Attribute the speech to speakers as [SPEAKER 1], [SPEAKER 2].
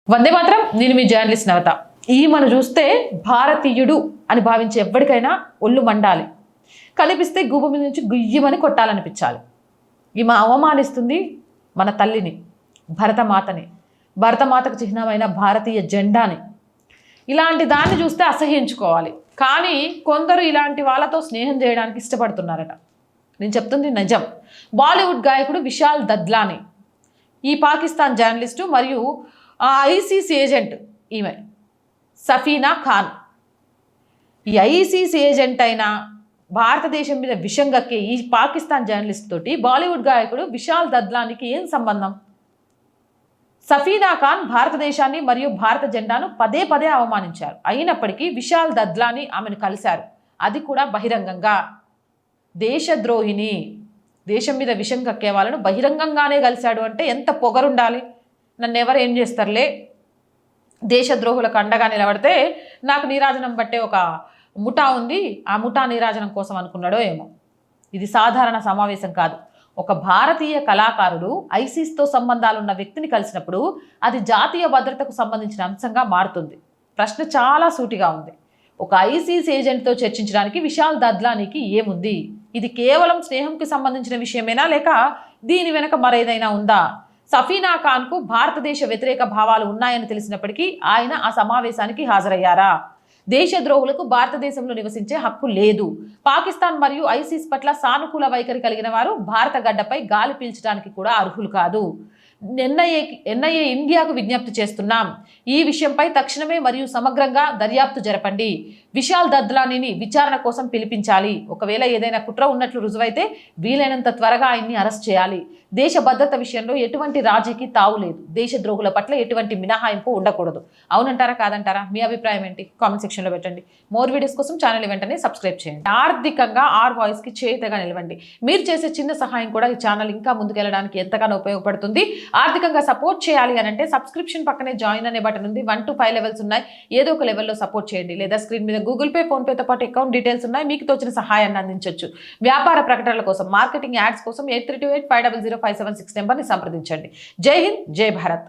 [SPEAKER 1] వందే మాత్రం. నేను మీ జర్నలిస్ట్ నవత. ఈమెను చూస్తే భారతీయుడు అని భావించే ఎవ్వడికైనా ఒళ్ళు మండాలి, కనిపిస్తే గుబ్బ మీద నుంచి గుయ్యమని కొట్టాలనిపించాలి. ఈమె అవమానిస్తుంది మన తల్లిని, భరతమాతని, భరతమాతకు చిహ్నమైన భారతీయ జెండాని. ఇలాంటి దాన్ని చూస్తే అసహ్యించుకోవాలి. కానీ కొందరు ఇలాంటి వాళ్ళతో స్నేహం చేయడానికి ఇష్టపడుతున్నారట. నేను చెప్తుంది నిజం. బాలీవుడ్ గాయకుడు విశాల్ దద్లానీ, ఈ పాకిస్తాన్ జర్నలిస్టు మరియు ఐసీసీ ఏజెంట్ ఈమె సఫీనా ఖాన్. ఈ ఐసీసీ ఏజెంట్ అయిన భారతదేశం మీద విషం గక్కే ఈ పాకిస్తాన్ జర్నలిస్ట్ తోటి బాలీవుడ్ గాయకుడు విశాల్ దద్లానీకి ఏం సంబంధం? సఫీనా ఖాన్ భారతదేశాన్ని మరియు భారత జెండాను పదే పదే అవమానించారు. అయినప్పటికీ విశాల్ దద్లానీ ఆమెను కలిశారు, అది కూడా బహిరంగంగా. దేశద్రోహిని, దేశం మీద విషం కక్కే వాళ్ళను బహిరంగంగానే కలిశాడు అంటే ఎంత పొగరుండాలి. నన్ను ఎవరు ఏం చేస్తారులే, దేశద్రోహులకు అండగా నిలబడితే నాకు నీరాజనం బట్టే ఒక ముఠా ఉంది, ఆ ముఠా నీరాజనం కోసం అనుకున్నాడో ఏమో. ఇది సాధారణ సమావేశం కాదు. ఒక భారతీయ కళాకారుడు ఐసిస్తో సంబంధాలున్న వ్యక్తిని కలిసినప్పుడు అది జాతీయ భద్రతకు సంబంధించిన అంశంగా మారుతుంది. ప్రశ్న చాలా సూటిగా ఉంది. ఒక ఐసీస్ ఏజెంట్తో చర్చించడానికి విశాల్ దద్లానీకి ఏముంది? ఇది కేవలం స్నేహంకి సంబంధించిన విషయమేనా, లేక దీని వెనక మరేదైనా ఉందా? సఫీనా ఖాన్కు భారతదేశ వ్యతిరేక భావాలు ఉన్నాయని తెలిసినప్పటికీ ఆయన ఆ సమావేశానికి హాజరయ్యారా? దేశద్రోహులకు భారతదేశంలో నివసించే హక్కు లేదు. పాకిస్తాన్ మరియు ఐసిస్ పట్ల సానుకూల వైఖరి కలిగిన వారు భారత గడ్డపై గాలి పీల్చడానికి కూడా అర్హులు కాదు. ఎన్ఐఏ ఇండియాకు విజ్ఞప్తి చేస్తున్నాం, ఈ విషయంపై తక్షణమే మరియు సమగ్రంగా దర్యాప్తు జరపండి. విశాల్ దద్లానీని విచారణ కోసం పిలిపించాలి. ఒకవేళ ఏదైనా కుట్ర ఉన్నట్లు రుజువైతే వీలైనంత త్వరగా ఆయన్ని అరెస్ట్ చేయాలి. దేశ భద్రత విషయంలో ఎటువంటి రాజీకి తావు లేదు. దేశద్రోహుల పట్ల ఎటువంటి మినహాయింపు ఉండకూడదు. అవునంటారా కాదంటారా? మీ అభిప్రాయం ఏంటి? కామెంట్ సెక్షన్లో పెట్టండి. మోర్ వీడియోస్ కోసం ఛానల్ వెంటనే సబ్స్క్రైబ్ చేయండి. ఆర్థికంగా ఆర్ వాయిస్కి చేతగా నిలవండి. మీరు చేసే చిన్న సహాయం కూడా ఈ ఛానల్ ఇంకా ముందుకెళ్ళడానికి ఎంతగానో ఉపయోగపడుతుంది. ఆర్థికంగా సపోర్ట్ చేయాలి అని అంటే సబ్స్క్రిప్షన్ పక్కనే జాయిన్ అనే బటన్ ఉంది. 1 to 5 లెవెల్స్ ఉన్నాయి. ఏదో ఒక లెవెల్లో సపోర్ట్ చేయండి. లేదా స్క్రీన్ మీద గూగుల్ పే, ఫోన్ పేతో పాటు అకౌంట్ డీటెయిల్స్ ఉన్నాయి. మీకు తోచిన సహాయాన్ని అందించవచ్చు. వ్యాపార ప్రకటనల కోసం, మార్కెటింగ్ యాడ్స్ కోసం 8328500576 నెంబర్ని సంప్రదించండి. జై హింద్, జై భారత్.